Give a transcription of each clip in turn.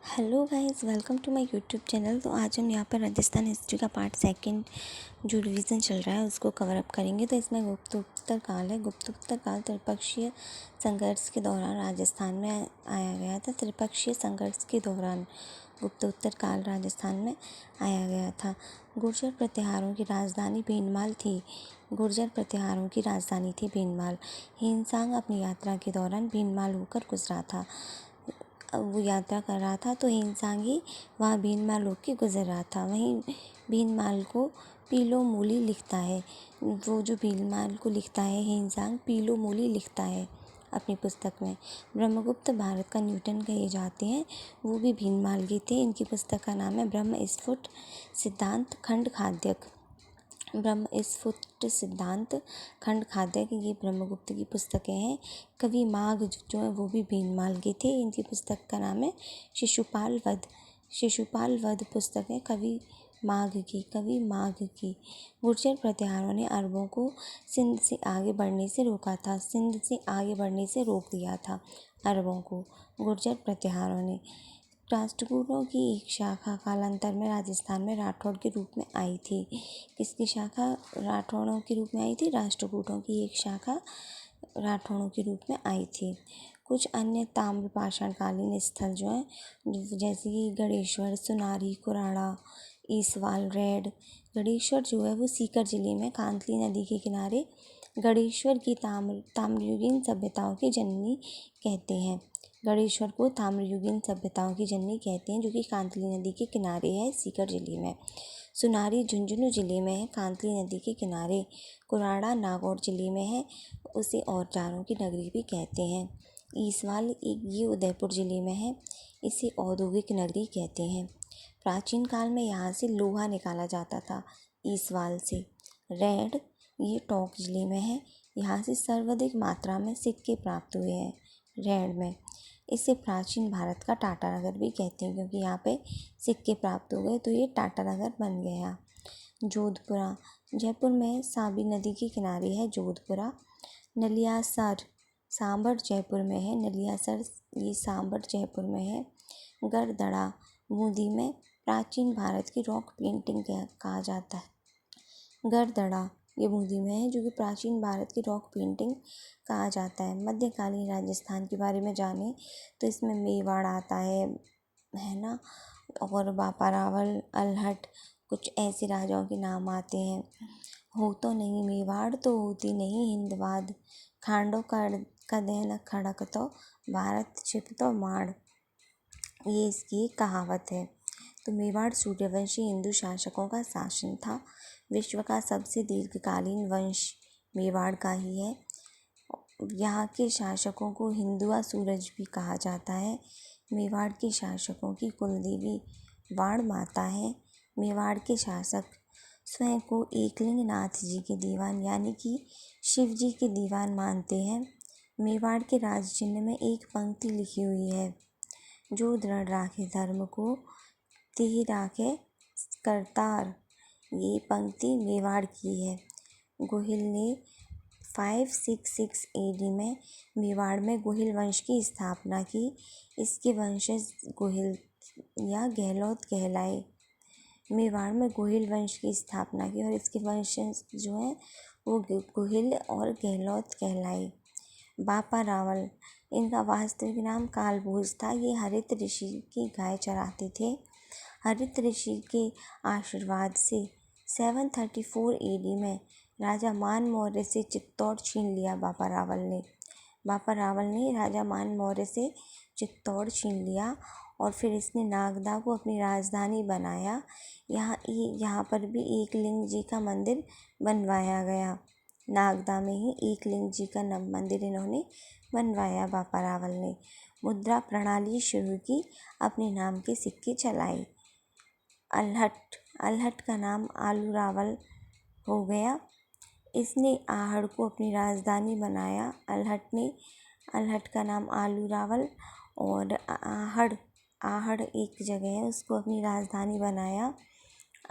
Hello guys, welcome to my YouTube channel. तो आज हम यहाँ पर राजस्थान हिस्ट्री का पार्ट सेकंड जो रिवीजन चल रहा है उसको कवर अप करेंगे। तो इसमें गुप्तोत्तर काल है। गुप्तोत्तर काल त्रिपक्षीय संघर्ष के दौरान राजस्थान में आया गया था। त्रिपक्षीय संघर्ष के दौरान गुप्तोत्तर काल राजस्थान में आया गया था। गुर्जर प्रतिहारों की राजधानी भीनमाल थी। गुर्जर प्रतिहारों की राजधानी थी भीनमाल। हिंसांग अपनी यात्रा के दौरान भीनमाल होकर गुजरा था। वो यात्रा कर रहा था तो हिंसांगी वहाँ भीनमाल होकर के गुजर रहा था। वहीं भीनमाल को पीलो मूली लिखता है। वो जो भीनमाल को लिखता है हिंसांग पीलो मूली लिखता है अपनी पुस्तक में। ब्रह्मगुप्त भारत का न्यूटन कहे जाते हैं, वो भी भीनमाल के थे। इनकी पुस्तक का नाम है ब्रह्म स्फुट सिद्धांत खंड खाद्यक। ब्रह्म स्फुट सिद्धांत खंड खाद्यक ये ब्रह्मगुप्त की पुस्तकें हैं। कवि माघ जो है वो भी भीनमाल के थे। इनकी पुस्तक का नाम है शिशुपाल वध। शिशुपाल वध पुस्तक है कवि माघ की। गुर्जर प्रतिहारों ने अरबों को सिंध से आगे बढ़ने से रोका था। सिंध से आगे बढ़ने से रोक दिया था अरबों को गुर्जर प्रतिहारों ने। राष्ट्रकूटों की एक शाखा कालांतर में राजस्थान में राठौड़ के रूप में आई थी। किसकी शाखा राठौड़ों के रूप में आई थी? राष्ट्रकूटों की एक शाखा राठौड़ों के रूप में आई थी। कुछ अन्य ताम्र पाषाणकालीन स्थल जो हैं जैसे कि गणेश्वर, सुनारी, कुराड़ा, ईसवाल, रेड। गणेश्वर जो है वो सीकर जिले में कांतली नदी के किनारे गणेश्वर की ताम्रयुगीन सभ्यताओं की जननी कहते हैं। गणेश्वर को ताम्रयुगीन सभ्यताओं की जननी कहते हैं, जो कि कांतली नदी के किनारे है सीकर जिले में। सुनारी झुंझुनू जिले में है, कांतली नदी के किनारे। कुराड़ा नागौर जिले में है, उसे औजारों की नगरी भी कहते हैं। ईसवाल ये उदयपुर जिले में है, इसे औद्योगिक नगरी कहते हैं। प्राचीन काल में यहाँ से लोहा निकाला जाता था ईसवाल से। रेड ये टोंक जिले में है, यहाँ से सर्वाधिक मात्रा में सिक्के प्राप्त हुए हैं रेड में। इसे प्राचीन भारत का टाटानगर भी कहते हैं, क्योंकि यहाँ पे सिक्के प्राप्त हो गए तो ये टाटानगर बन गया। जोधपुरा जयपुर में साबी नदी के किनारे है जोधपुरा। नलियासर सांभर जयपुर में है। नलियासर ये सांभर जयपुर में है। गरदड़ा बूंदी में प्राचीन भारत की रॉक पेंटिंग कहा जाता है। गरदड़ा ये बूंदी में है, जो कि प्राचीन भारत की रॉक पेंटिंग कहा जाता है। मध्यकालीन राजस्थान के बारे में जाने तो इसमें मेवाड़ आता है ना, और बापा रावल, अल्हट, कुछ ऐसे राजाओं के नाम आते हैं। हो तो नहीं मेवाड़ तो होती नहीं हिंदवाद। खांडो का देन खड़क तो भारत छिप तो माड़, ये इसकी एक कहावत है। तो मेवाड़ सूर्यवंशी हिंदू शासकों का शासन था। विश्व का सबसे दीर्घकालीन वंश मेवाड़ का ही है। यहाँ के शासकों को हिंदुआ सूरज भी कहा जाता है। मेवाड़ के शासकों की कुलदेवी वाड़ माता है। मेवाड़ के शासक स्वयं को एकलिंग नाथ जी के दीवान यानी कि शिव जी के दीवान मानते हैं। मेवाड़ के राज चिन्ह में एक पंक्ति लिखी हुई है, जो दृढ़ राखे धर्म को तिहि राखे करतार। ये पंक्ति मेवाड़ की है। गोहिल ने 566 AD में मेवाड़ में गोहिल वंश की स्थापना की। इसके वंशज गोहिल या गहलोत कहलाए। मेवाड़ में गोहिल वंश की स्थापना की और इसके वंशज जो हैं वो गोहिल और गहलोत कहलाए। बापा रावल इनका वास्तविक नाम कालभोज था। ये हरित ऋषि की गाय चराते थे। हरित ऋषि के आशीर्वाद से 734 AD में राजा मान मौर्य से चित्तौड़ छीन लिया बापा रावल ने। बापा रावल ने राजा मान मौर्य से चित्तौड़ छीन लिया और फिर इसने नागदा को अपनी राजधानी बनाया। यहाँ पर भी एकलिंग जी का मंदिर बनवाया गया। नागदा में ही एकलिंग जी का मंदिर इन्होंने बनवाया बापा रावल ने। मुद्रा प्रणाली शुरू की, अपने नाम के सिक्के चलाए। अल्हट का नाम आलू रावल हो गया। इसने आहड़ को अपनी राजधानी बनाया। अल्हट का नाम आलू रावल और आहड़ एक जगह है, उसको अपनी राजधानी बनाया।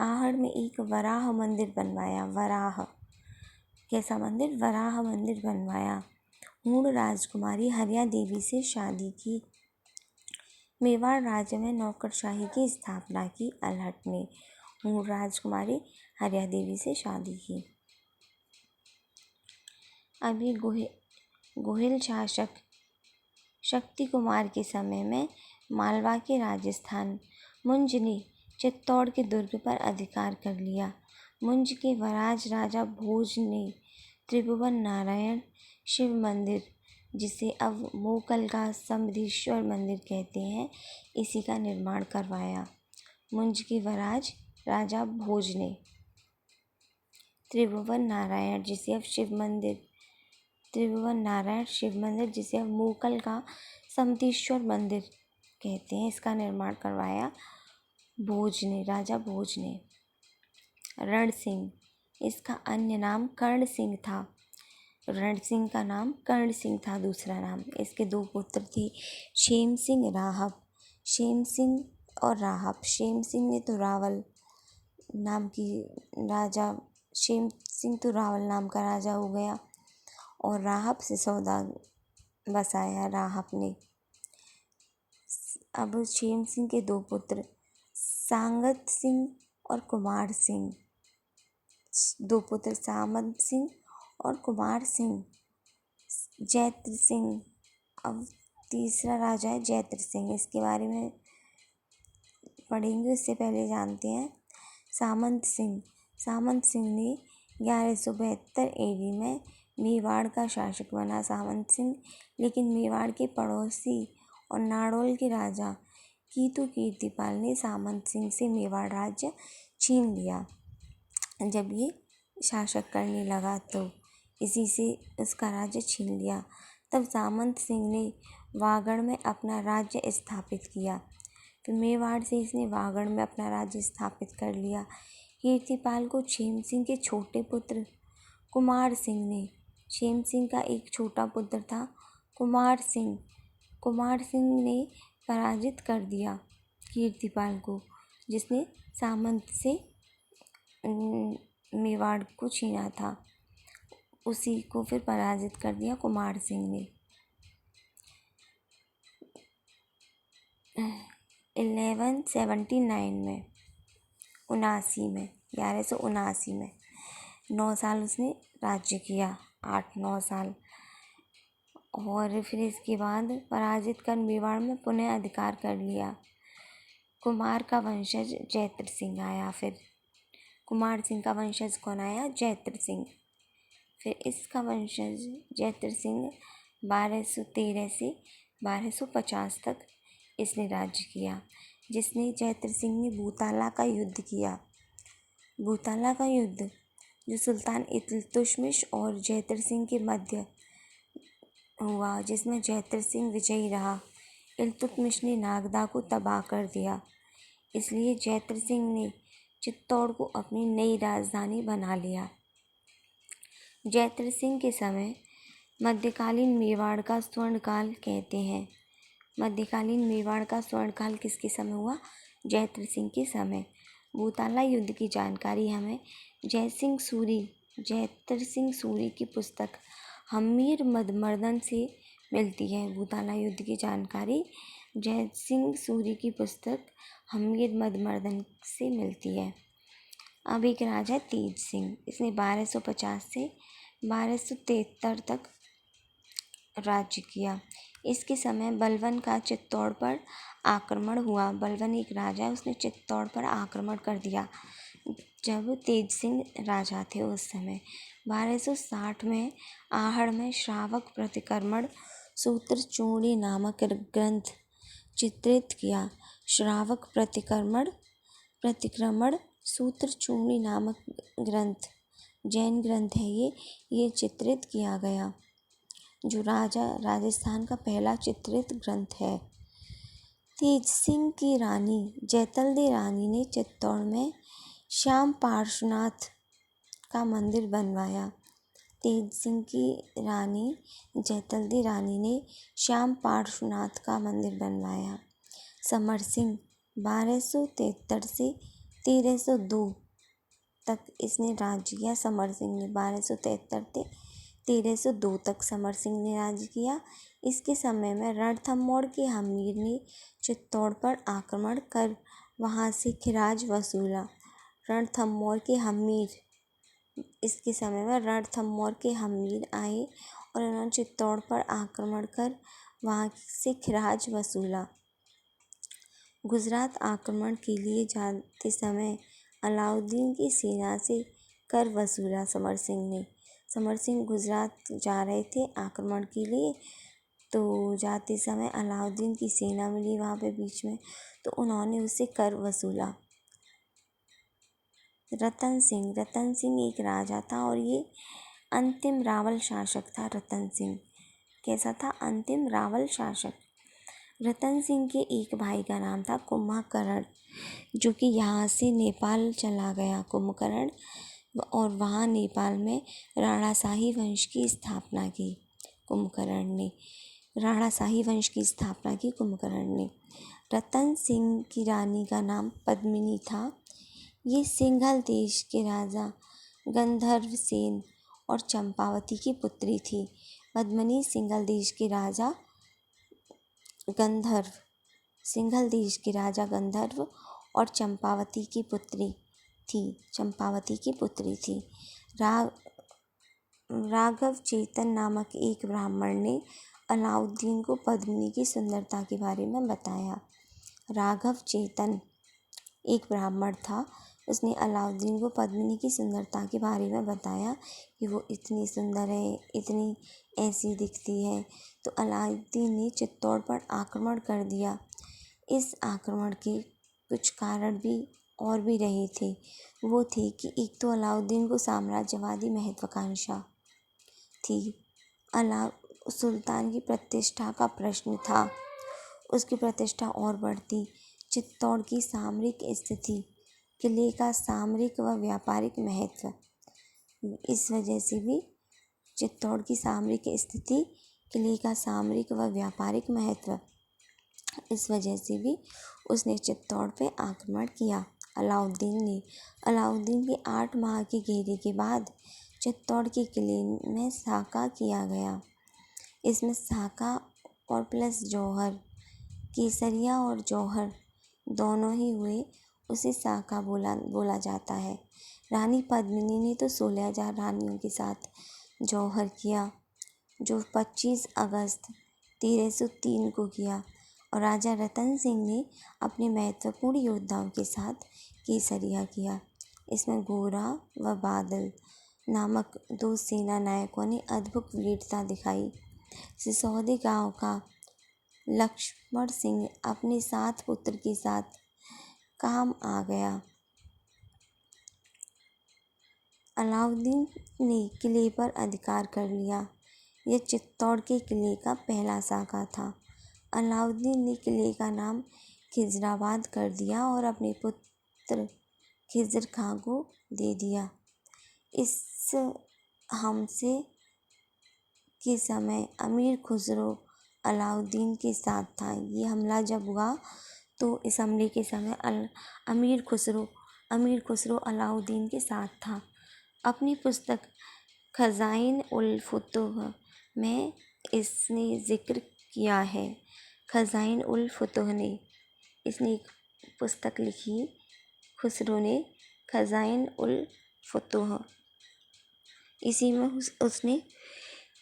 आहड़ में एक वराह मंदिर बनवाया। वराह कैसा मंदिर? वराह मंदिर बनवाया। हूण राजकुमारी हरिया देवी से शादी की। मेवाड़ राज्य में नौकरशाही की स्थापना की। अल्हट ने मूल राजकुमारी हरिया देवी से शादी की। अभी गोहिल शासक शक्ति कुमार के समय में मालवा के राजस्थान मुंज ने चित्तौड़ के दुर्ग पर अधिकार कर लिया। मुंज के वराज राजा भोज ने त्रिभुवन नारायण शिव मंदिर, जिसे अब मोकल का समृद्धेश्वर मंदिर कहते हैं, इसी का निर्माण करवाया। मुंज के वराज राजा भोज ने त्रिभुवन नारायण शिव मंदिर, जिसे अब मोकल का समृद्धेश्वर मंदिर कहते हैं, इसका निर्माण करवाया राजा भोज ने। रण सिंह, इसका अन्य नाम कर्ण सिंह था। रण सिंह का नाम कर्ण सिंह था, दूसरा नाम। इसके 2 पुत्र थे, शेम सिंह और राहब। शेम सिंह ने तो रावल नाम का राजा हो गया और राहब से सौदा बसाया राहब ने। अब शेम सिंह के 2 पुत्र सांगत सिंह और कुमार सिंह। 2 पुत्र सामंत सिंह और कुमार सिंह। जैत्र सिंह, अब तीसरा राजा है जैत्र सिंह, इसके बारे में पढ़ेंगे, उससे पहले जानते हैं सामंत सिंह ने 1172 ईस्वी में मेवाड़ का शासक बना सामंत सिंह, लेकिन मेवाड़ के पड़ोसी और नाड़ौल के राजा कीतु कीर्तिपाल ने सामंत सिंह से मेवाड़ राज्य छीन लिया। जब ये शासक करने लगा तो इसी से उसका राज्य छीन लिया। तब सामंत सिंह ने वागड़ में अपना राज्य स्थापित किया। फिर मेवाड़ से इसने वागड़ में अपना राज्य स्थापित कर लिया। कीर्तिपाल को क्षेम सिंह के छोटे पुत्र कुमार सिंह ने, क्षेम सिंह का एक छोटा पुत्र था कुमार सिंह ने पराजित कर दिया कीर्तिपाल को, जिसने सामंत से मेवाड़ को छीना था। उसी को फिर पराजित कर दिया कुमार सिंह ने। 1179 में 1179 में 9 साल उसने राज्य किया, 8-9 साल। और फिर इसके बाद पराजित कर मेवाड़ में पुनः अधिकार कर लिया। कुमार का वंशज जैत्र सिंह आया। फिर कुमार सिंह का वंशज कौन आया? जैत्र सिंह। फिर इसका वंशज जैत्र सिंह 1213 से 1250 तक इसने राज्य किया, जिसने जैत्र सिंह ने भूताला का युद्ध किया। भूताला का युद्ध जो सुल्तान इल्तुतमिश और जैत्र सिंह के मध्य हुआ, जिसमें जैत्र सिंह विजयी रहा। इल्तुतमिश ने नागदा को तबाह कर दिया, इसलिए जैत्र सिंह ने चित्तौड़ को अपनी नई राजधानी बना लिया। जैत्र सिंह के समय मध्यकालीन मेवाड़ का स्वर्णकाल कहते हैं। मध्यकालीन मेवाड़ का स्वर्णकाल किसके समय हुआ? जैत्र सिंह के समय। भूताला युद्ध की जानकारी हमें जैत्र सिंह सूरी की पुस्तक हम्मीर मदमर्दन से मिलती है। भूताला युद्ध की जानकारी जैत्र सिंह सूरी की पुस्तक हम्मीर मदमर्दन से मिलती है। अब एक राजा तेज सिंह, इसने 1250 से 1273 तक राज्य किया। इसके समय बलवन का चित्तौड़ पर आक्रमण हुआ। बलवन एक राजा है, उसने चित्तौड़ पर आक्रमण कर दिया जब तेज सिंह राजा थे उस समय। 1260 में आहड़ में श्रावक प्रतिक्रमण सूत्रचूड़ी नामक ग्रंथ चित्रित किया। श्रावक प्रतिक्रमण सूत्रचूड़ी नामक ग्रंथ जैन ग्रंथ है ये चित्रित किया गया, जो राजस्थान का पहला चित्रित ग्रंथ है। तेज सिंह की रानी जैतलदेव रानी ने चित्तौड़ में श्याम पार्श्वनाथ का मंदिर बनवाया। तेज सिंह की रानी जैतलदेव रानी ने श्याम पार्श्वनाथ का मंदिर बनवाया। समर सिंह 1273 से 1302 तक इसने राज्य किया। समर सिंह ने 1273 से 1302 तक समर सिंह ने राज्य किया। इसके समय में रणथंभौर के हमीर ने चित्तौड़ पर आक्रमण कर वहां से खिराज वसूला। रणथंभौर के हमीर इसके समय में रणथंभौर के हमीर आए और उन्होंने चित्तौड़ पर आक्रमण कर वहां से खिराज वसूला। गुजरात आक्रमण के लिए जाते समय अलाउद्दीन की सेना से कर वसूला समर सिंह ने। समर सिंह गुजरात जा रहे थे आक्रमण के लिए, तो जाते समय अलाउद्दीन की सेना मिली वहाँ पे बीच में, तो उन्होंने उससे कर वसूला। रतन सिंह एक राजा था और ये अंतिम रावल शासक था। रतन सिंह कैसा था? अंतिम रावल शासक। रतन सिंह के एक भाई का नाम था कुंभकर्ण, जो कि यहाँ से नेपाल चला गया कुंभकर्ण, और वहाँ नेपाल में राणाशाही वंश की स्थापना की कुंभकर्ण ने। राणाशाही वंश की स्थापना की कुंभकर्ण ने। रतन सिंह की रानी का नाम पद्मिनी था। ये सिंघल देश के राजा गंधर्व सेन और चंपावती की पुत्री थी। पद्मिनी सिंघल देश के राजा गंधर्व और चंपावती की पुत्री थी। राघव चेतन नामक एक ब्राह्मण ने अलाउद्दीन को पद्मिनी की सुंदरता के बारे में बताया। राघव चेतन एक ब्राह्मण था, उसने अलाउद्दीन को पद्मिनी की सुंदरता के बारे में बताया कि वो इतनी सुंदर है, इतनी ऐसी दिखती है। तो अलाउद्दीन ने चित्तौड़ पर आक्रमण कर दिया। इस आक्रमण के कुछ कारण भी और भी रहे थे। वो थे कि एक तो अलाउद्दीन को साम्राज्यवादी महत्वाकांक्षा थी। सुल्तान की प्रतिष्ठा का प्रश्न था। उसकी प्रतिष्ठा और बढ़ती। चित्तौड़ की सामरिक स्थिति, किले का सामरिक व व्यापारिक महत्व, इस वजह से भी चित्तौड़ की सामरिक स्थिति, किले का सामरिक व व्यापारिक महत्व, इस वजह से भी उसने चित्तौड़ पे आक्रमण किया अलाउद्दीन के 8 माह के घेरे के बाद चित्तौड़ के किले में साका किया गया। इसमें साका और प्लस जौहर, केसरिया और जौहर दोनों ही हुए, उसे साका बोला जाता है। रानी पद्मिनी ने तो 16,000 रानियों के साथ जौहर किया, जो 25 अगस्त 1303 को किया, और राजा रतन सिंह ने अपने महत्वपूर्ण योद्धाओं के साथ केसरिया किया। इसमें गोरा व बादल नामक 2 सेना नायकों ने अद्भुत वीरता दिखाई। सिसौदे गांव का लक्ष्मण सिंह अपने 7 पुत्र के साथ काम आ गया। अलाउद्दीन ने किले पर अधिकार कर लिया। यह चित्तौड़ के किले का पहला साका था। अलाउद्दीन ने किले का नाम खिजराबाद कर दिया और अपने पुत्र खिज़र खां को दे दिया। इस हमले के समय अमीर खुसरो अलाउद्दीन के साथ था। ये हमला जब हुआ तो इस हमले के समय अमीर खुसरो अलाउद्दीन के साथ था। अपनी पुस्तक खज़ाइन उल फुतूह में इसने जिक्र किया है। खज़ाइन उल फुतूह ने इसने एक पुस्तक लिखी, खुसरो ने, खज़ाइन उल फुतूह। इसी में उसने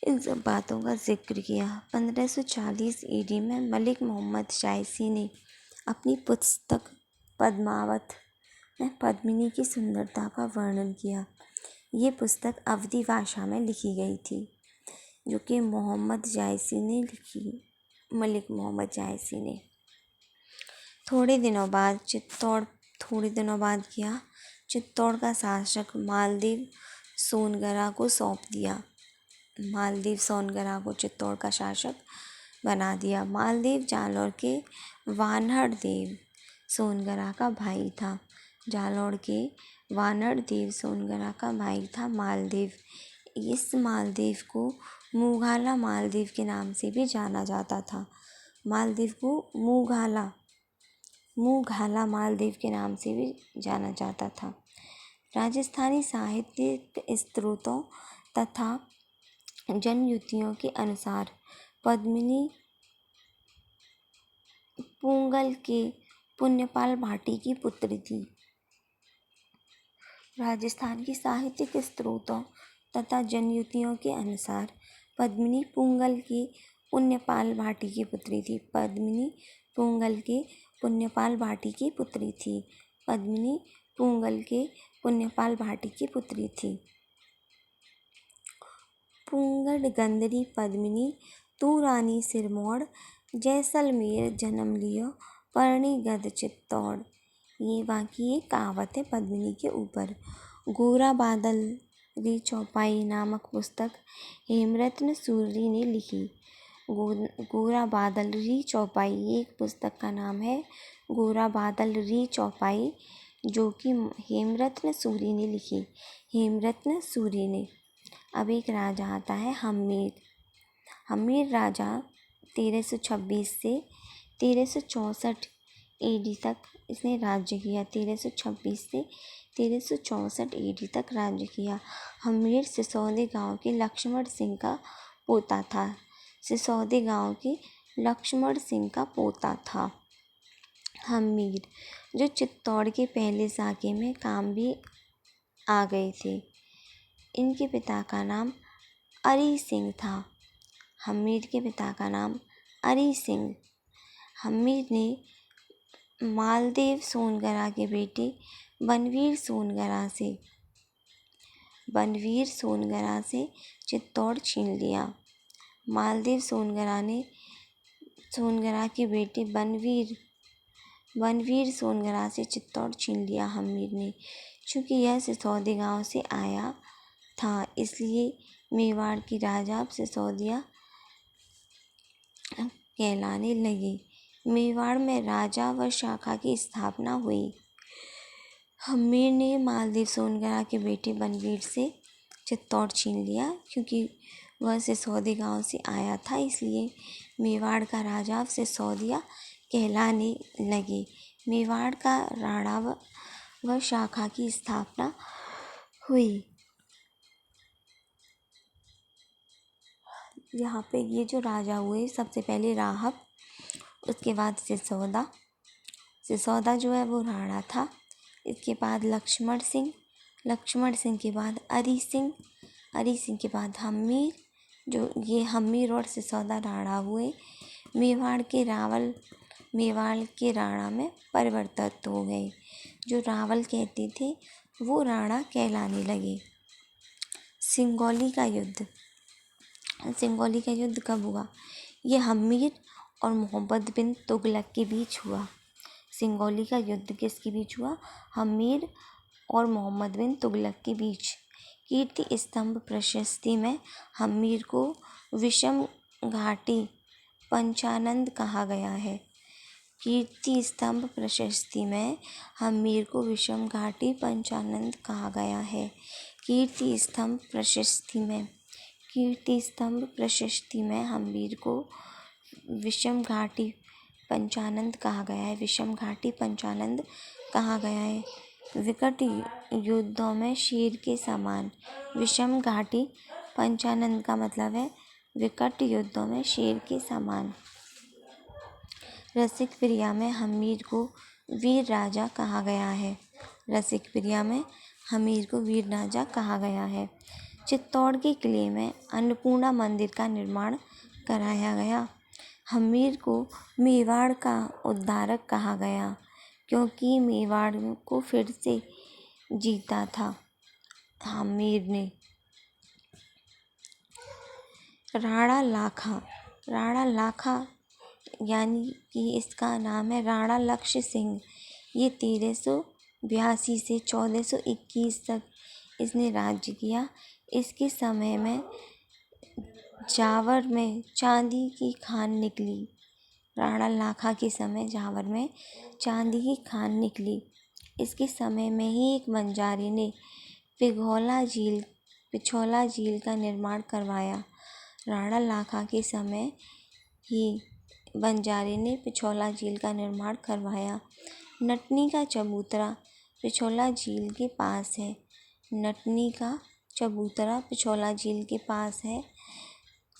इन सब बातों का जिक्र किया। 1540 ईडी में मलिक मोहम्मद जायसी ने अपनी पुस्तक पद्मावत में पद्मिनी की सुंदरता का वर्णन किया। ये पुस्तक अवधी भाषा में लिखी गई थी, जो कि मलिक मोहम्मद जायसी ने। थोड़े दिनों बाद किया, चित्तौड़ का शासक मालदेव सोनगरा को सौंप दिया। मालदेव सोनगरा को चित्तौड़ का शासक बना दिया। मालदेव जालौर के वानर देव सोनगरा का भाई था। जालौर के वानर देव सोनगरा का भाई था मालदेव। इस मालदेव को मुघाला मालदेव के नाम से भी जाना जाता था। मालदेव को मुघाला मालदेव के नाम से भी जाना जाता था। राजस्थानी साहित्यिक स्रोतों तथा जनयुतियों के अनुसार पद्मिनी पूंगल के पुण्यपाल भाटी की पुत्री थी। राजस्थान की साहित्यिक स्रोतों तथा जनयुतियों के अनुसार पद्मिनी पूंगल के पुण्यपाल भाटी की पुत्री थी। पद्मिनी पूंगल के पुण्यपाल भाटी की पुत्री थी। पद्मिनी पूंगल के पुण्यपाल भाटी की पुत्री थी। पूंगड़ गंदरी पद्मिनी तू रानी सिरमौर जैसलमेर जन्म लियो परणी गद चित्तौड़। ये बाकी एक कहावत है पद्मिनी के ऊपर। गोरा बादल री चौपाई नामक पुस्तक हेमरत्न सूरी ने लिखी। गोरा बादल री चौपाई एक पुस्तक का नाम है। गोरा बादल री चौपाई जो कि हेमरत्न सूरी ने लिखी। हेमरत्न सूरी ने। अब एक राजा आता है हम्मीर। हम्मीर राजा 1326 से 1364 AD तक इसने राज्य किया। 1326 से 1364 AD तक राज्य किया। हम्मीर सिसौदे गांव के लक्ष्मण सिंह का पोता था। सिसौदे गांव के लक्ष्मण सिंह का पोता था हम्मीर, जो चित्तौड़ के पहले साके में काम भी आ गए थे। इनके पिता का नाम अरी सिंह था। हम्मीर के पिता का नाम अरी सिंह। हम्मीर ने मालदेव सोनगरा के बेटे बनवीर सोनगरा से चित्तौड़ छीन लिया। मालदेव सोनगरा के बेटे बनवीर सोनगरा से चित्तौड़ छीन लिया हम्मीर ने। चूँकि यह सिसौदे गांव से आया था इसलिए मेवाड़ की राजा अब सिसौदिया कहलाने लगी। मेवाड़ में राजा व शाखा की स्थापना हुई। हम्मीर ने मालदेव सोनगरा के बेटे बनवीर से चित्तौड़ छीन लिया। क्योंकि वह सिसौदे गांव से आया था इसलिए मेवाड़ का राजा अब सिसौदिया कहलाने लगे। मेवाड़ का राणा व शाखा की स्थापना हुई। यहाँ पे ये जो राजा हुए सबसे पहले राहब, उसके बाद सिसौदा जो है वो राणा था। इसके बाद लक्ष्मण सिंह के बाद अरी सिंह के बाद हम्मीर, जो ये हम्मीर और सिसौदा राणा हुए। मेवाड़ के राणा में परिवर्तित हो गए। जो रावल कहते थे वो राणा कहलाने लगे। सिंगौली का युद्ध कब हुआ? ये हम्मीर और मोहम्मद बिन तुगलक के बीच हुआ। सिंगौली का युद्ध किसके बीच हुआ? हम्मीर और मोहम्मद बिन तुगलक के बीच। कीर्ति स्तंभ प्रशस्ति में हम्मीर को विषम घाटी पंचानंद कहा गया है। कीर्ति स्तंभ प्रशस्ति में हम्मीर को विषम घाटी पंचानंद कहा गया है। कीर्ति स्तंभ प्रशस्ति में हम्मीर को विषम घाटी पंचानंद कहा गया है। विषम घाटी पंचानंद कहा गया है। विकट युद्धों में शेर के समान। विषम घाटी पंचानंद का मतलब है विकट युद्धों में शेर के समान। रसिक प्रिया में हम्मीर को वीर राजा कहा गया है। रसिक प्रिया में हम्मीर को वीर राजा कहा गया है। चित्तौड़ के किले में अन्नपूर्णा मंदिर का निर्माण कराया गया। हम्मीर को मेवाड़ का उद्धारक कहा गया क्योंकि मेवाड़ को फिर से जीता था हम्मीर ने। राणा लाखा यानी कि इसका नाम है राणा लक्ष्य सिंह। ये 1382 से 1421 तक इसने राज्य किया। इसके समय में जावर में चांदी की खान निकली। राणा लाखा के समय जावर में चांदी की खान निकली। इसके समय में ही एक बंजारे ने पिछौला झील का निर्माण करवाया। राणा लाखा के समय ही बंजारे ने पिछौला झील का निर्माण करवाया। नटनी का चबूतरा पिछौला झील के पास है। नटनी का चबूतरा पिछौला झील के पास है।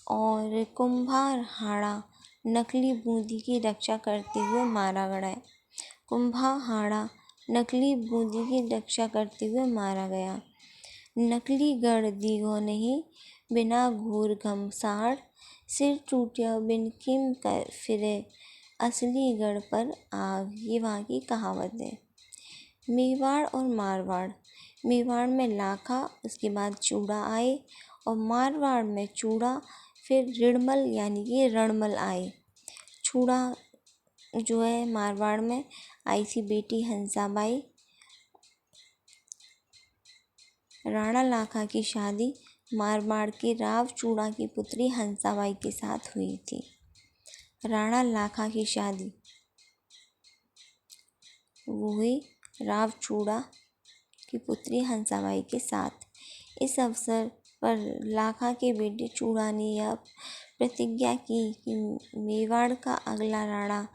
और कुम्भहाड़ा नकली बूंदी की रक्षा करते हुए मारा गया। कुम्भहाड़ा नकली बूंदी की रक्षा करते हुए मारा गया। नकली गढ़ दीगो नहीं बिना घूर घमसाड़, सिर टूटिया बिन किम कर फिरे, असली गढ़ पर आग। ये वहाँ की कहावत है। मेवाड़ और मारवाड़। मेवाड़ में लाखा, उसके बाद चूड़ा आए, और मारवाड़ में चूड़ा, फिर ऋणमल यानी कि रणमल आए। चूड़ा जो है मारवाड़ में आई थी बेटी हंसाबाई। राणा लाखा की शादी मारवाड़ के राव चूड़ा की पुत्री हंसाबाई के साथ हुई थी। राणा लाखा की शादी वो हुई राव चूड़ा की पुत्री हंसाबाई के साथ। इस अवसर पर लाखा के बेटे चूड़ा ने यह प्रतिज्ञा की कि मेवाड़ का अगला राणा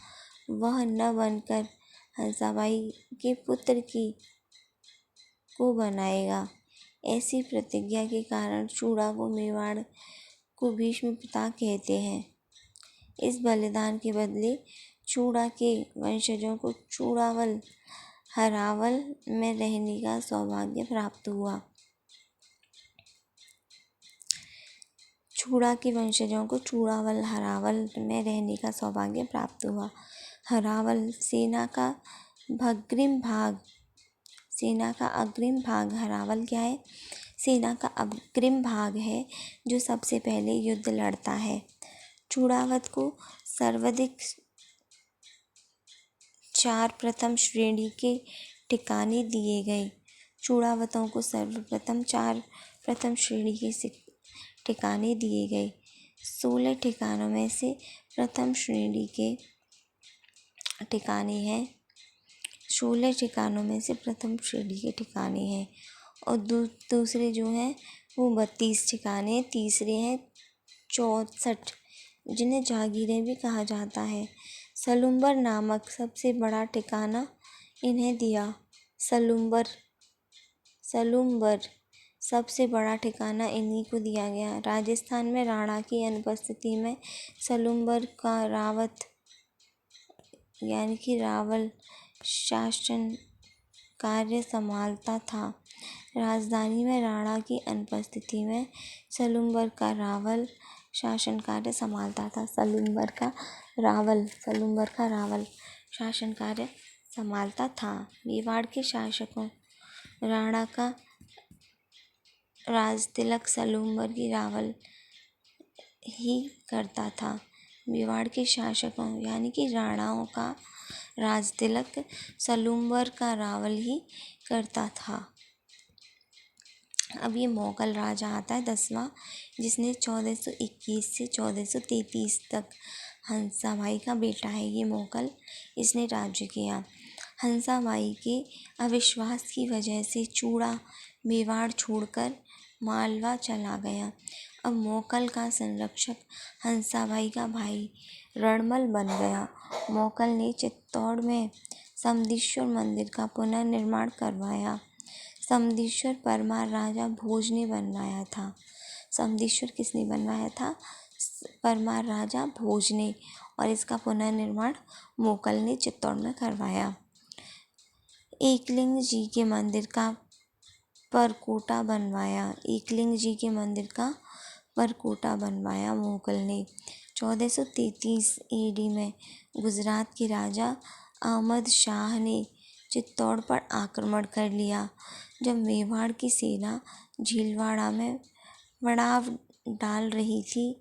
वह न बनकर हंसाबाई के पुत्र को बनाएगा। ऐसी प्रतिज्ञा के कारण चूड़ा को मेवाड़ को भीष्म पिता कहते हैं। इस बलिदान के बदले चूड़ा के वंशजों को चूड़ावल हरावल में रहने का सौभाग्य प्राप्त हुआ। चूड़ा के वंशजों को चूड़ावल हरावल में रहने का सौभाग्य प्राप्त हुआ। हरावल सेना का अग्रिम भाग। हरावल क्या है? सेना का अग्रिम भाग है जो सबसे पहले युद्ध लड़ता है। चूड़ावत को सर्वाधिक 4 प्रथम श्रेणी के ठिकाने दिए गए। चूड़ावतों को सर्वप्रथम 4 प्रथम श्रेणी के ठिकाने दिए गए। 16 ठिकानों में से प्रथम श्रेणी के ठिकाने हैं। 16 ठिकानों में से प्रथम श्रेणी के ठिकाने हैं और दूसरे जो हैं वो 32 ठिकाने। तीसरे हैं 64 जिन्हें जागीरें भी कहा जाता है। सलुम्बर नामक सबसे बड़ा ठिकाना इन्हें दिया। सलुम्बर सबसे बड़ा ठिकाना इन्हीं को दिया गया। राजस्थान में राणा की अनुपस्थिति में सलुम्बर का यानी कि रावल शासन कार्य संभालता था। राजधानी में राणा की अनुपस्थिति में सलुम्बर का रावल शासन कार्य संभालता था। सलुम्बर का रावल शासन कार्य संभालता था। मेवाड़ के शासकों राणा का राजतिलक सलुम्बर की रावल ही करता था। मेवाड़ के शासकों यानी कि राणाओं का राजतिलक सलुम्बर का रावल ही करता था। अब ये मुगल राजा आता है 10वां, जिसने 1421 से 1433 तक हंसाबाई का बेटा है ये मुगल, इसने राज्य किया। हंसाबाई के अविश्वास की वजह से चूड़ा मेवाड़ छोड़कर मालवा चला गया। अब मुगल का संरक्षक हंसाबाई का भाई रणमल बन गया। मुगल ने चित्तौड़ में समदेश्वर मंदिर का पुनर्निर्माण करवाया। समदेश्वर परमार राजा भोज ने बनवाया था। समदेश्वर किसने बनवाया था? परमार राजा भोज ने। और इसका पुनर्निर्माण मुगल ने चित्तौड़ में करवाया। एकलिंग जी के मंदिर का परकोटा बनवाया मुगल ने। 1433 AD में गुजरात के राजा अहमद शाह ने चित्तौड़ पर आक्रमण कर लिया। जब मेवाड़ की सेना झीलवाड़ा में पड़ाव डाल रही थी,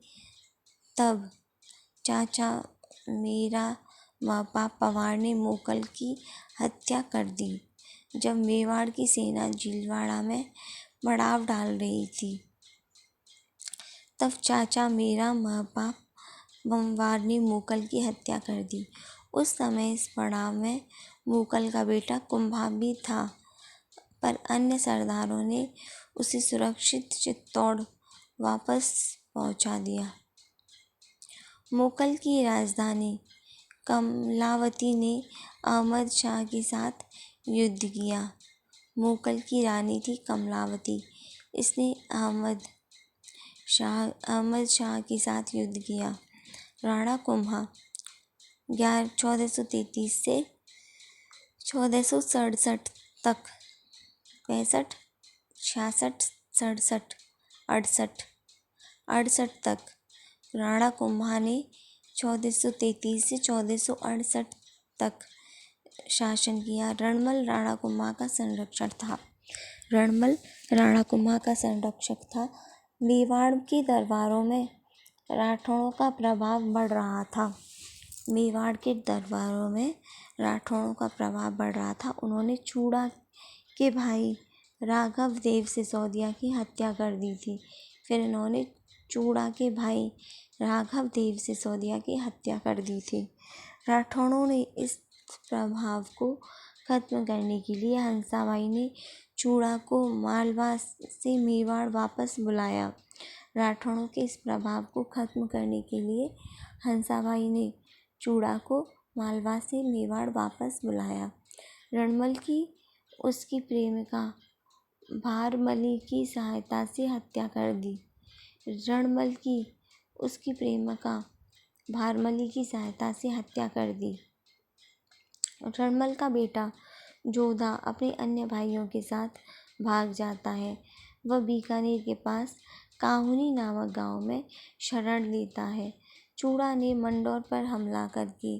तब चाचा मेरा महपा पवार ने मुगल की हत्या कर दी। जब मेवाड़ की सेना झीलवाड़ा में पड़ाव डाल रही थी, तब चाचा मेरा महपा पवार ने मुगल की हत्या कर दी। उस समय इस पड़ाव में मुगल का बेटा कुंभा भी था, पर अन्य सरदारों ने उसे सुरक्षित चित्तौड़ वापस पहुंचा दिया। मुगल की राजधानी कमलावती ने अहमद शाह के साथ युद्ध किया। मुगल की रानी थी कमलावती। इसने अहमद शाह अहमद शाह के साथ युद्ध किया। राणा कुम्हा 1433 से 1467 तक 65, 66, 67, 68 तक राणा कुम्हा ने 1433 से 1468 तक शासन किया। रणमल राणा कुम्हा का संरक्षक था। रणमल राणा कुम्हा का संरक्षक था। मेवाड़ के दरबारों में राठौड़ों का प्रभाव बढ़ रहा था। मेवाड़ के दरबारों में राठौड़ों का प्रभाव बढ़ रहा था। उन्होंने चूड़ा के भाई राघव देव सिसोदिया की हत्या कर दी थी। फिर इन्होंने चूड़ा के भाई राघव देव सिसोदिया की हत्या कर दी थी। राठौड़ों ने इस प्रभाव को खत्म करने के लिए हंसाबाई ने चूड़ा को मालवा से मेवाड़ वापस बुलाया। राठौड़ों के इस प्रभाव को खत्म करने के लिए हंसाबाई ने चूड़ा को मालवा से मेवाड़ वापस बुलाया। रणमल की उसकी प्रेमिका भारमली की सहायता से हत्या कर दी। रणमल की उसकी प्रेमिका भारमली की सहायता से हत्या कर दी। रणमल का बेटा जोधा अपने अन्य भाइयों के साथ भाग जाता है। वह बीकानेर के पास काहुनी नामक गांव में शरण लेता है। चूड़ा ने मंडौर पर हमला करके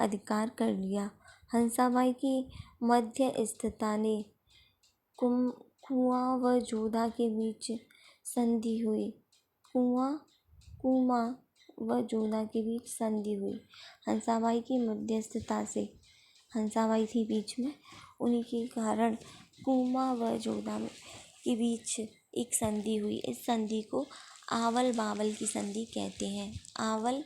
अधिकार कर लिया। हंसाबाई की मध्यस्थता ने कुआं व जोधा के बीच संधि हुई। कुआं व जोधा के बीच संधि हुई। हंसाबाई की मध्यस्थता से हंसाबाई थी बीच में, उन्हीं के कारण कुआं व जोधा के बीच एक संधि हुई। इस संधि को आवल बावल की संधि कहते हैं। आवल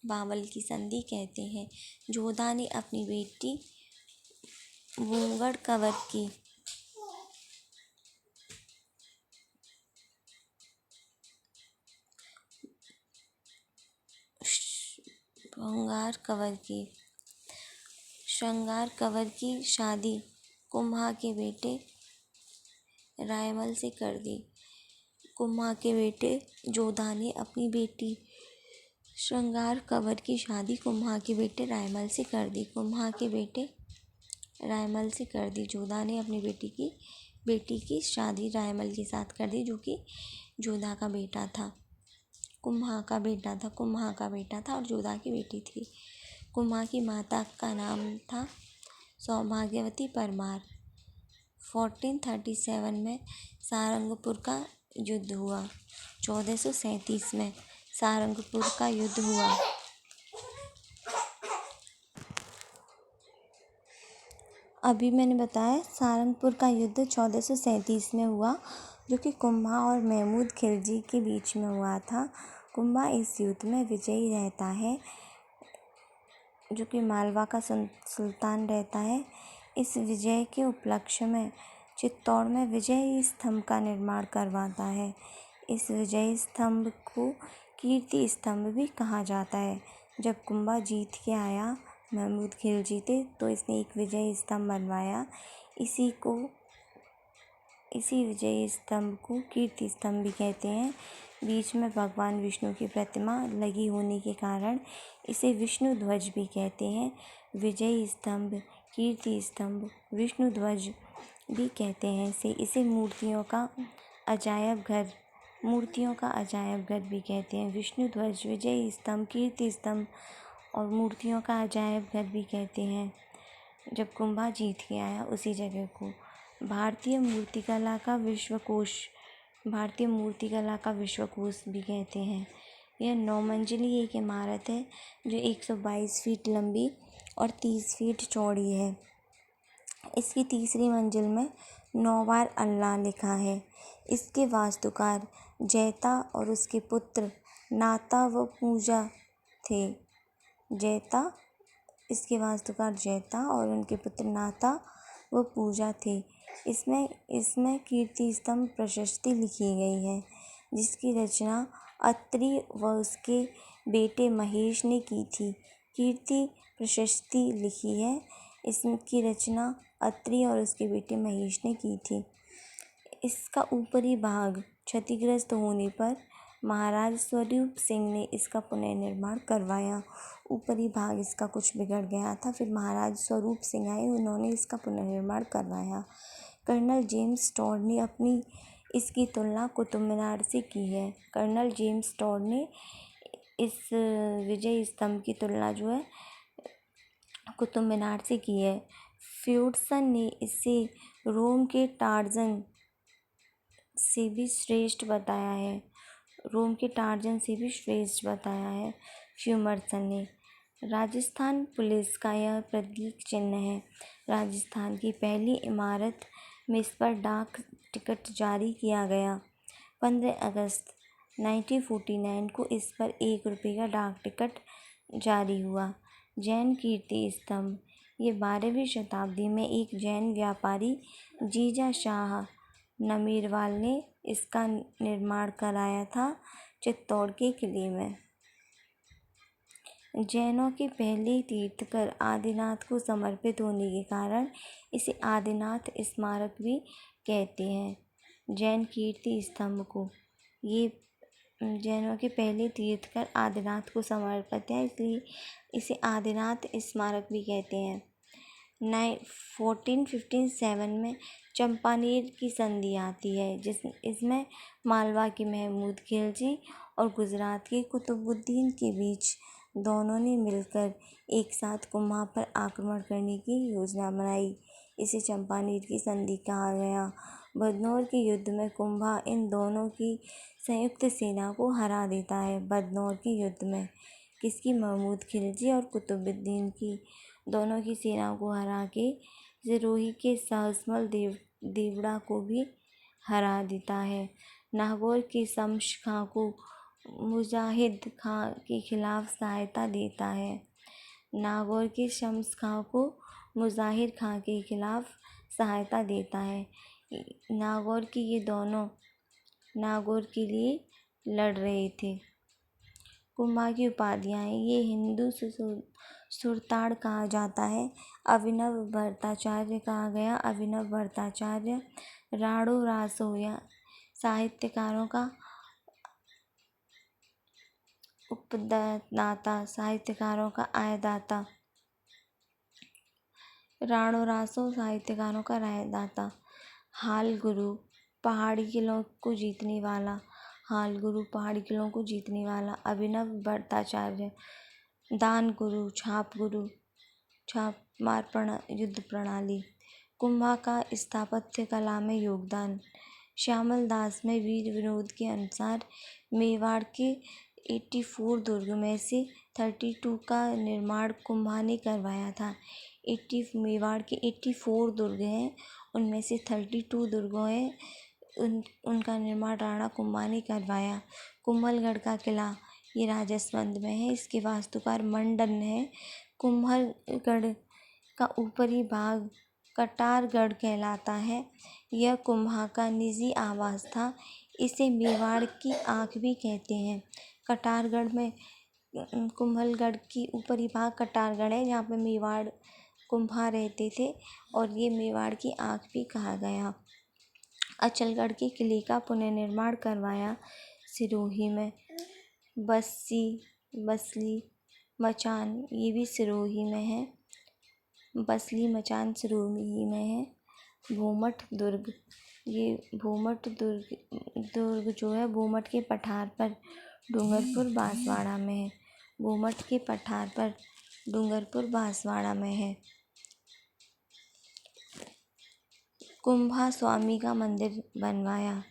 बावल की संधि कहते हैं। जोधा ने अपनी बेटी भूंगड़ कंवर की श्रृंगार कंवर की शादी कुम्हा के बेटे रायमल से कर दी। कुम्हा के बेटे जोधा ने अपनी बेटी श्रृंगार कंवर की शादी कुम्हा के बेटे रायमल से कर दी। कुम्हा के बेटे रायमल से कर दी। जोधा ने अपनी बेटी की शादी रायमल के साथ कर दी, जो कि जोधा का बेटा था, कुम्हा का बेटा था और जोधा की बेटी थी। कुम्हा की माता का नाम था सौभाग्यवती परमार। 1437 में सारंगपुर का युद्ध हुआ। 1437 में सारंगपुर का युद्ध हुआ। अभी मैंने बताया सारंगपुर का युद्ध 1437 में हुआ, जो कि कुम्हा और महमूद खिलजी के बीच में हुआ था। कुम्हा इस युद्ध में विजयी रहता है, जो कि मालवा का सुल्तान रहता है। इस विजय के उपलक्ष्य में चित्तौड़ में विजय स्तंभ का निर्माण करवाता है। इस विजय स्तंभ को कीर्ति स्तंभ भी कहा जाता है। जब कुम्हा जीत के आया, महमूद खिलजी थे, तो इसने एक विजय स्तंभ बनवाया। इसी विजय स्तंभ को कीर्ति स्तंभ भी कहते हैं। बीच में भगवान विष्णु की प्रतिमा लगी होने के कारण इसे विष्णु ध्वज भी कहते हैं। विजय स्तंभ, कीर्ति स्तंभ, विष्णु ध्वज भी कहते हैं इसे मूर्तियों का अजायब घर भी कहते हैं। विष्णु ध्वज, विजय स्तंभ, कीर्ति स्तंभ और मूर्तियों का अजायब घर भी कहते हैं। जब कुम्हा जीत के आया उसी जगह को भारतीय मूर्तिकला का विश्वकोश भी कहते हैं। यह 9 मंजिली एक इमारत है, जो 122 फीट लंबी और 30 फीट चौड़ी है। इसकी तीसरी मंजिल में 9 बार अल्लाह लिखा है। इसके वास्तुकार जैता और उसके पुत्र नाता व पूजा थे। इसके वास्तुकार जैता और उनके पुत्र नाता व पूजा थे। इसमें कीर्ति स्तंभ प्रशस्ति लिखी गई है, जिसकी रचना अत्रि व उसके बेटे महेश ने की थी। कीर्ति प्रशस्ति लिखी है, इसकी रचना अत्रि और उसके बेटे महेश ने की थी। इसका ऊपरी भाग क्षतिग्रस्त होने पर महाराज स्वरूप सिंह ने इसका पुनर्निर्माण करवाया। ऊपरी भाग इसका कुछ बिगड़ गया था, फिर महाराज स्वरूप सिंह आए, उन्होंने इसका पुनर्निर्माण करवाया। कर्नल जेम्स टॉड ने अपनी इसकी तुलना कुतुब मीनार से की है। कर्नल जेम्स टॉड ने इस विजय स्तंभ की तुलना जो है कुतुब मीनार से की है। फ्यूडसन ने इसे रोम के टार्जन से भी श्रेष्ठ बताया है। रोम के टार्जन से भी श्रेष्ठ बताया है फ्यूमर्सन ने। राजस्थान पुलिस का यह प्रतीक चिन्ह है। राजस्थान की पहली इमारत में इस पर डाक टिकट जारी किया गया। 15 अगस्त 1949 को इस पर 1 रुपये का डाक टिकट जारी हुआ। जैन कीर्ति स्तंभ, ये 12वीं शताब्दी में एक जैन व्यापारी जीजा शाह नमीरवाल ने इसका निर्माण कराया था चित्तौड़ के किले में। जैनों के पहले तीर्थकर आदिनाथ को समर्पित होने के कारण इसे आदिनाथ स्मारक भी कहते हैं। जैन कीर्ति स्तंभ को, ये जैनों के पहले तीर्थकर आदिनाथ को समर्पित है, इसलिए इसे आदिनाथ स्मारक भी कहते हैं। 1457 में चंपानेर की संधि आती है, इसमें मालवा के महमूद खिलजी और गुजरात के कुतुबुद्दीन के बीच दोनों ने मिलकर एक साथ कुम्हा पर आक्रमण करने की योजना बनाई। इसे चंपानेर की संधि कहा गया। भदनौर के युद्ध में कुम्हा इन दोनों की संयुक्त सेना को हरा देता है। भदनौर के युद्ध में किसकी? महमूद खिलजी और कुतुबुद्दीन की दोनों की सेना को हरा के सिरोही के सहसमल देवड़ा को भी हरा देता है। नागौर के शम्स खां को मुजाहिद खां के खिलाफ सहायता देता है। नागौर के शम्स खां को मुजाहिद खां के खिलाफ सहायता देता है। नागौर के ये दोनों नागौर के लिए लड़ रहे थे। कुम्हा की उपाधियाँ, ये हिंदू सुरताड़ कहा जाता है। अभिनव भट्टाचार्य कहा गया। अभिनव भट्टाचार्य राणो रासोया साहित्यकारों का उपदाता, साहित्यकारों का आयदाता। राणो रासो साहित्यकारों का रायदाता। हाल गुरु, पहाड़ी किलों को जीतने वाला। हाल गुरु, पहाड़ी किलों को जीतने वाला। अभिनव भट्टाचार्य दान गुरु, छाप गुरु, छापमार युद्ध प्रणाली। कुम्हा का स्थापत्य कला में योगदान। श्यामल दास में वीर विनोद के अनुसार मेवाड़ के 84 दुर्ग में से 32 का निर्माण कुम्हा ने करवाया था। मेवाड़ के 84 दुर्ग हैं, उनमें से 32 दुर्गों हैं, उनका निर्माण राणा कुम्हा ने करवाया। कुम्भलगढ़ का किला, ये राजसमंद में है, इसके वास्तुकार मंडन है। कुम्भलगढ़ का ऊपरी भाग कटारगढ़ कहलाता है। यह कुम्हा का निजी आवास था। इसे मेवाड़ की आँख भी कहते हैं। कटारगढ़ में कुम्भलगढ़ की ऊपरी भाग कटारगढ़ है, जहाँ पे मेवाड़ कुम्हा रहते थे, और ये मेवाड़ की आँख भी कहा गया। अचलगढ़ के किले का पुनर्निर्माण करवाया सिरोही में। बसली मचान, ये भी सिरोही में है। बसली मचान सिरोही में है। भूमठ दुर्ग, ये भूमठ दुर्ग जो है भूमठ के पठार पर डूंगरपुर बांसवाड़ा में है। भूमठ के पठार पर डूंगरपुर बांसवाड़ा में है। कुम्हा स्वामी का मंदिर बनवाया।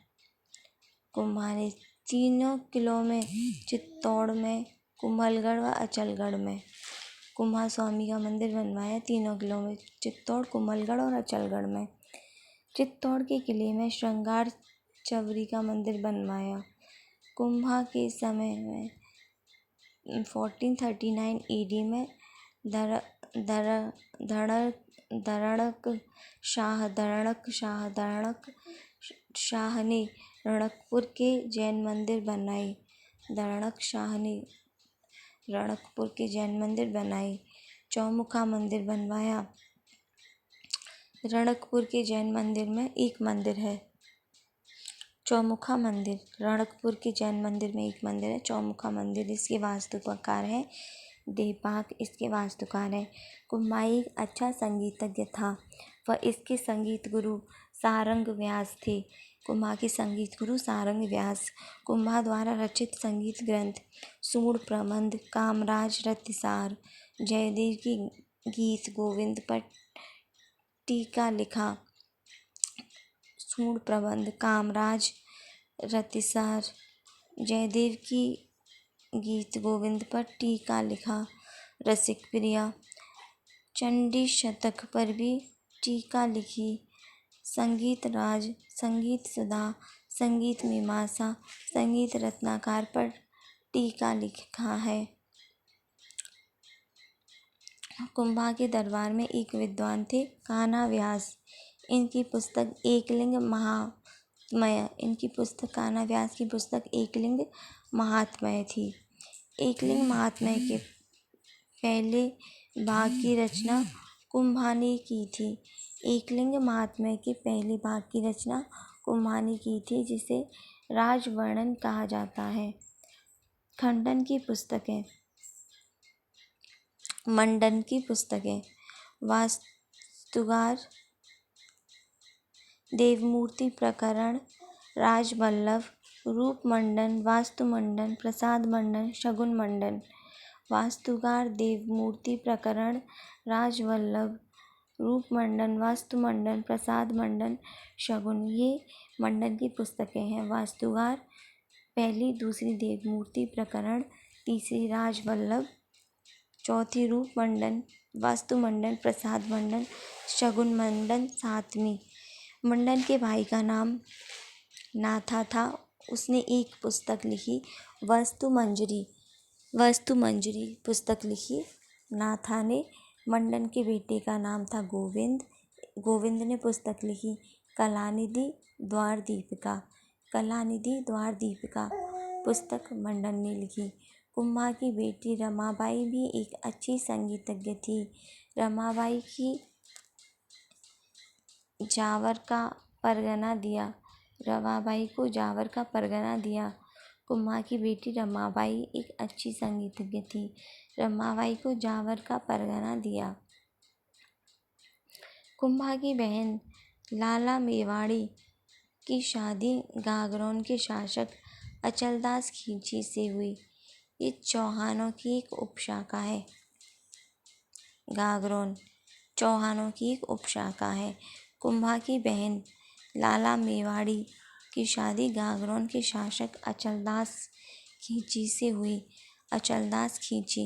कुम्हा ने तीनों किलों में, चित्तौड़ में, कुम्भलगढ़ व अचलगढ़ में कुम्हा स्वामी का मंदिर बनवाया। तीनों किलों में, चित्तौड़, कुम्भलगढ़ और अचलगढ़ में। चित्तौड़ के किले में श्रृंगार चवरी का मंदिर बनवाया। कुम्हा के समय में 1439 ईडी में धरणक शाह ने रणकपुर के जैन मंदिर बनाए। धरणक शाह ने रणकपुर के जैन मंदिर बनाए। चौमुखा मंदिर बनवाया। रणकपुर के जैन मंदिर में एक मंदिर है। चौमुखा मंदिर रणकपुर के जैन मंदिर में एक मंदिर है चौमुखा मंदिर। इसके वास्तुकार है देवपाग। इसके वास्तुकार है कुम्हाई एक अच्छा संगीतज्ञ था। वह इसके संगीत गुरु सारंग व्यास थे। कुम्हा के संगीत गुरु सारंग व्यास। कुम्हा द्वारा रचित संगीत ग्रंथ सूर्ण प्रबंध, कामराज रतिसार, जयदेव की गीत गोविंद पर टीका लिखा। सूर्ण प्रबंध, कामराज रतिसार, जयदेव की गीत गोविंद पर टीका लिखा। रसिक प्रिया, चंडी शतक पर भी टीका लिखी। संगीत राज, संगीत सुधा, संगीत मीमांसा, संगीत रत्नाकर पर टीका लिखा है। कुम्हा के दरबार में एक विद्वान थे कान्हा व्यास। इनकी पुस्तक एकलिंग महात्म्य कान्हा व्यास की पुस्तक एकलिंग महात्म्य थी। एकलिंग महात्म्य के पहले भाग की रचना कुम्हा ने की थी। एकलिंग महात्म्य के पहले भाग की रचना कुम्हा ने की थी, जिसे राजवर्णन कहा जाता है। खंडन की पुस्तकें, मंडन की पुस्तकें, वास्तुकार देवमूर्ति प्रकरण, राजवल्लभ, रूप मंडन, वास्तु मंडन, प्रसाद मंडन, शगुन मंडन। वास्तुकार देवमूर्ति प्रकरण, राजवल्लभ, रूप मंडन, वास्तु मंडन, प्रसाद मंडन, शगुन, ये मंडन की पुस्तकें हैं। वास्तुकार पहली, दूसरी देवमूर्ति प्रकरण, तीसरी राजवल्लभ, चौथी रूप मंडन, वास्तु मंडन, प्रसाद मंडन, शगुन मंडन, सातवीं। मंडन के भाई का नाम नाथा था। उसने एक पुस्तक लिखी वस्तु मंजरी पुस्तक लिखी नाथा ने। मंडन के बेटे का नाम था गोविंद ने पुस्तक लिखी कलानिधि द्वार दीपिका पुस्तक मंडन ने लिखी। कुम्हा की बेटी रमाबाई भी एक अच्छी संगीतज्ञ थी। रमाबाई को जावर का परगना दिया। कुम्हा की बेटी रमाबाई एक अच्छी संगीतज्ञ थी। रमाबाई को जावर का परगना दिया। कुम्हा की बहन लाला मेवाड़ी की शादी गागरोन के शासक अचलदास खिलजी से हुई। ये चौहानों की एक उपशाखा है। गागरोन चौहानों की एक उपशाखा है। कुम्हा की बहन लाला मेवाड़ी की शादी गागरोन के शासक अचलदास खिलजी से हुई। अचलदास खिलजी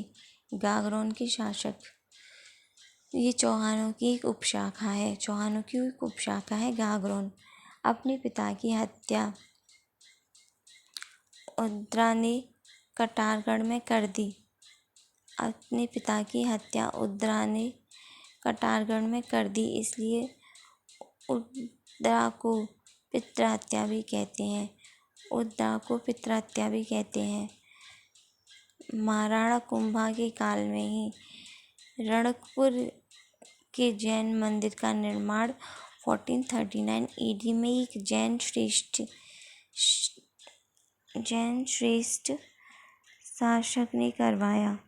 गागरोन के शासक। ये चौहानों की एक उपशाखा है। गागरोन। अपने पिता की हत्या उद्रा ने कटारगढ़ में कर दी। इसलिए उद्रा को पितृहत्या भी कहते हैं। महाराणा कुम्भा के काल में ही रणकपुर के जैन मंदिर का निर्माण 1439 AD में एक जैन श्रेष्ठ शासक ने करवाया।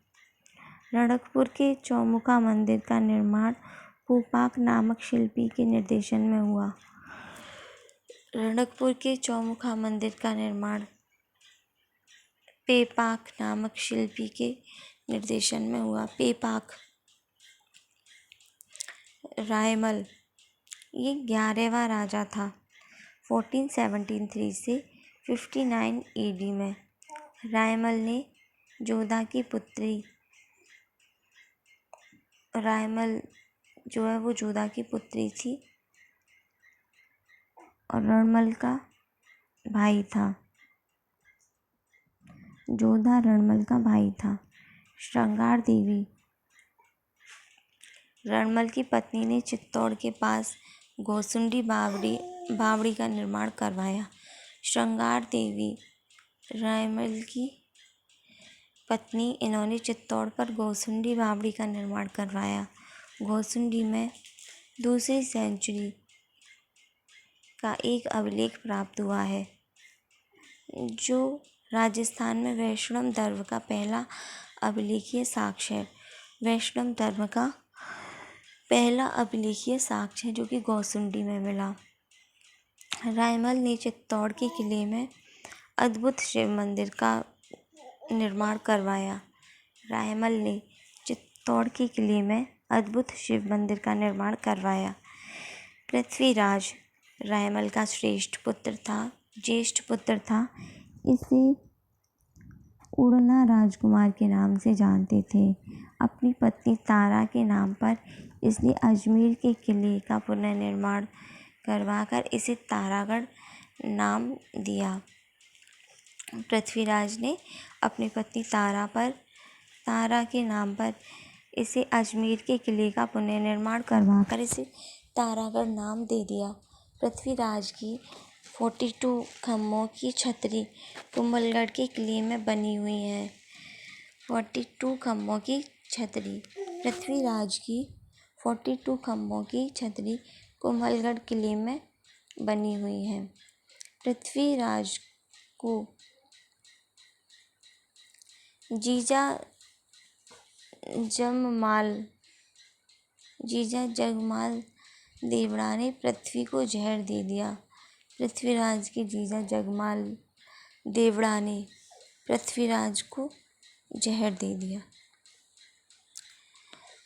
रणकपुर के चौमुखा मंदिर का निर्माण पेपाक नामक शिल्पी के निर्देशन में हुआ। रणकपुर के चौमुखा मंदिर का निर्माण पेपाक नामक शिल्पी के निर्देशन में हुआ। पेपाक। रायमल ये 11वां राजा था 1473 से 59 AD में। रायमल ने जोधा की पुत्री थी और रणमल का भाई था। जोधा रणमल का भाई था। श्रृंगार देवी रणमल की पत्नी ने चित्तौड़ के पास घोसुंडी बावड़ी का निर्माण करवाया। श्रृंगार देवी रणमल की पत्नी, इन्होंने चित्तौड़ पर घोसुंडी बावड़ी का निर्माण करवाया। घोसुंडी में 2वीं सदी का एक अभिलेख प्राप्त हुआ है। जो राजस्थान में वैष्णव धर्म का पहला अभिलेखीय साक्ष्य है। वैष्णव धर्म का पहला अभिलेखीय साक्ष्य है जो कि गौसुंडी में मिला। रायमल ने चित्तौड़ के किले में अद्भुत शिव मंदिर का निर्माण करवाया। रायमल ने चित्तौड़ के किले में अद्भुत शिव मंदिर का निर्माण करवाया। पृथ्वीराज रायमल का ज्येष्ठ पुत्र था। इसे उड़ना राजकुमार के नाम से जानते थे। अपनी पत्नी तारा के नाम पर इसने अजमेर के किले का पुनर्निर्माण करवाकर इसे तारागढ़ नाम दिया। पृथ्वीराज ने अपनी पत्नी तारा के नाम पर इसे अजमेर के किले का पुनर्निर्माण करवाकर इसे तारागढ़ नाम दे दिया। पृथ्वीराज की 42 खम्भों की छतरी कुंभलगढ़ के किले में बनी हुई है। 42 खम्भों की छतरी पृथ्वीराज की 42 खम्भों की छतरी कुंभलगढ़ किले में बनी हुई है। पृथ्वीराज को जीजा जगमाल देवड़ा ने पृथ्वी को जहर दे दिया। पृथ्वीराज के जीजा जगमाल देवड़ा ने पृथ्वीराज को जहर दे दिया।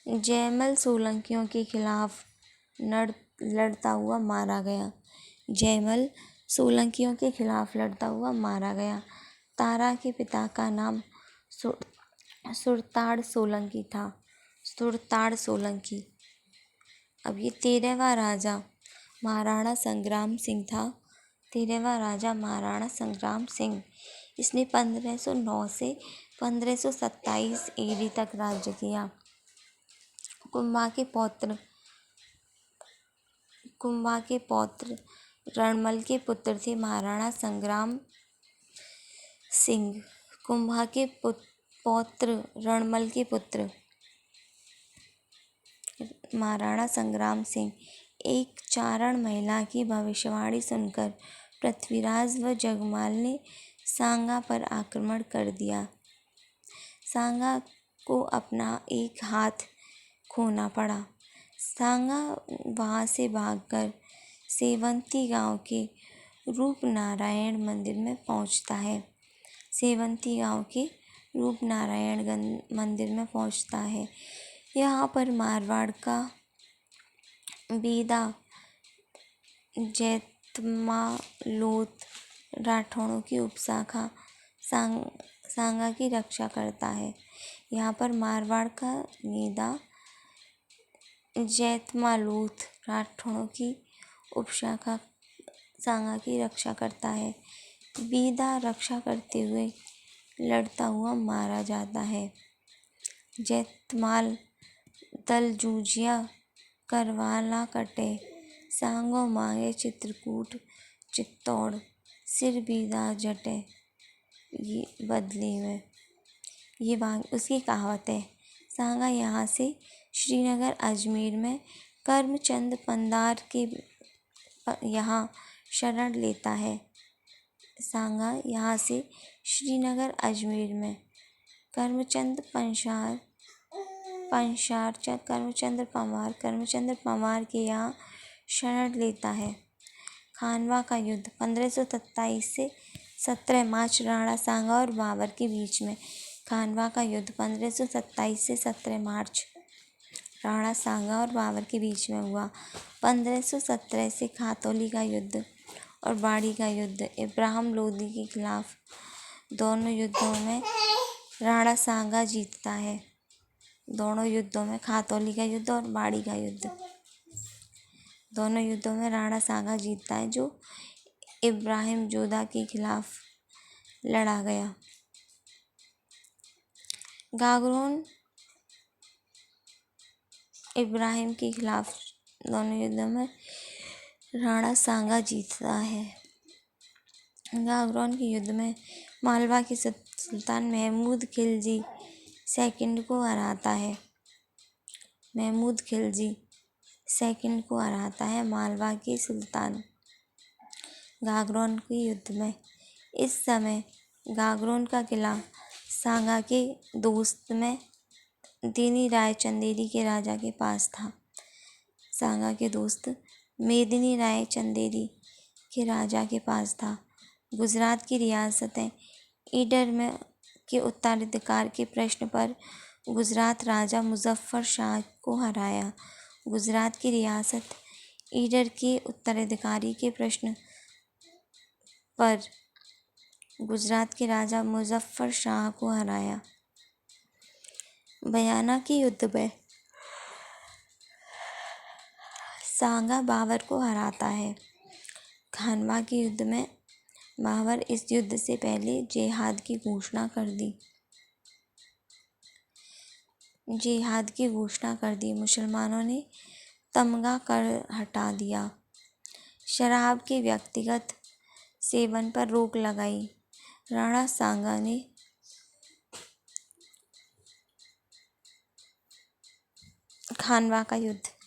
जयमल सोलंकियों के खिलाफ लड़ता हुआ मारा गया। जयमल सोलंकियों के खिलाफ लड़ता हुआ मारा गया। तारा के पिता का नाम सुरताड़ सोलंकी था। सुरताड़ सोलंकी। अब ये 13वां राजा महाराणा संग्राम सिंह था। 13वां राजा महाराणा संग्राम सिंह। इसने 1509 से 1527 ईडी तक राज्य किया। कुंभा के पौत्र रणमल के पुत्र थे महाराणा संग्राम सिंह। कुंभा के पौत्र रणमल के पुत्र महाराणा संग्राम सिंह। एक चारण महिला की भविष्यवाणी सुनकर पृथ्वीराज व जगमाल ने सांगा पर आक्रमण कर दिया। सांगा को अपना एक हाथ खोना पड़ा। सांगा वहां से भागकर सेवंती गांव के रूपनारायण मंदिर में पहुंचता है। सेवंती गांव के रूपनारायण मंदिर में पहुंचता है। यहाँ पर मारवाड़ का बीदा जैतमालोत राठौड़ों की उपशाखा सांगा की रक्षा करता है। यहाँ पर मारवाड़ का बीदा जैतमालोत राठौड़ों की उपशाखा सांगा की रक्षा करता है। बीदा रक्षा करते हुए लड़ता हुआ मारा जाता है। जैतमाल दल जूझिया करवाला कटे सांगो मांगे चित्रकूट चित्तौड़ सिर बीदा जटे। ये बदले में ये उसकी कहावत है। सांगा यहाँ से श्रीनगर अजमेर में करमचंद पंदार के यहाँ शरण लेता है। सांगा यहाँ से श्रीनगर अजमेर में करमचंद पंवार के यहाँ शरण लेता है। खानवा का युद्ध 1527 से 17 मार्च राणा सांगा और बाबर के बीच में। खानवा का युद्ध 1527 से 17 मार्च राणा सांगा और बाबर के बीच में हुआ। 1517 से खातौली का युद्ध और बाड़ी का युद्ध इब्राहिम लोदी के खिलाफ। दोनों युद्धों में राणा सांगा जीतता है। दोनों युद्धों में खातौली का युद्ध और बाड़ी का युद्ध दोनों युद्धों में राणा सांगा जीतता है जो इब्राहिम जोधा के खिलाफ लड़ा गया। गागरोन इब्राहिम के खिलाफ दोनों युद्धों में राणा सांगा जीतता है। गागरोन के युद्ध में मालवा के सुल्तान महमूद खिलजी सेकंड को हराता है। महमूद खिलजी सेकंड को हराता है मालवा के सुल्तान। गागरोन के युद्ध में इस समय गागरोन का किला सांगा के दोस्त में मेदिनी राय चंदेरी के राजा के पास था। सांगा के दोस्त मेदिनी राय चंदेरी के राजा के पास था। गुजरात की रियासतें ईडर में के उत्तराधिकार के प्रश्न पर गुजरात राजा मुजफ्फर शाह को हराया। गुजरात की रियासत ईडर के उत्तराधिकारी के प्रश्न पर गुजरात के राजा मुजफ्फर शाह को हराया। बयाना के युद्ध में सांगा बाबर को हराता है। खानवा के युद्ध में बाबर इस युद्ध से पहले जिहाद की घोषणा कर दी। मुसलमानों ने तमगा कर हटा दिया। शराब के व्यक्तिगत सेवन पर रोक लगाई। राणा सांगा ने खानवा का युद्ध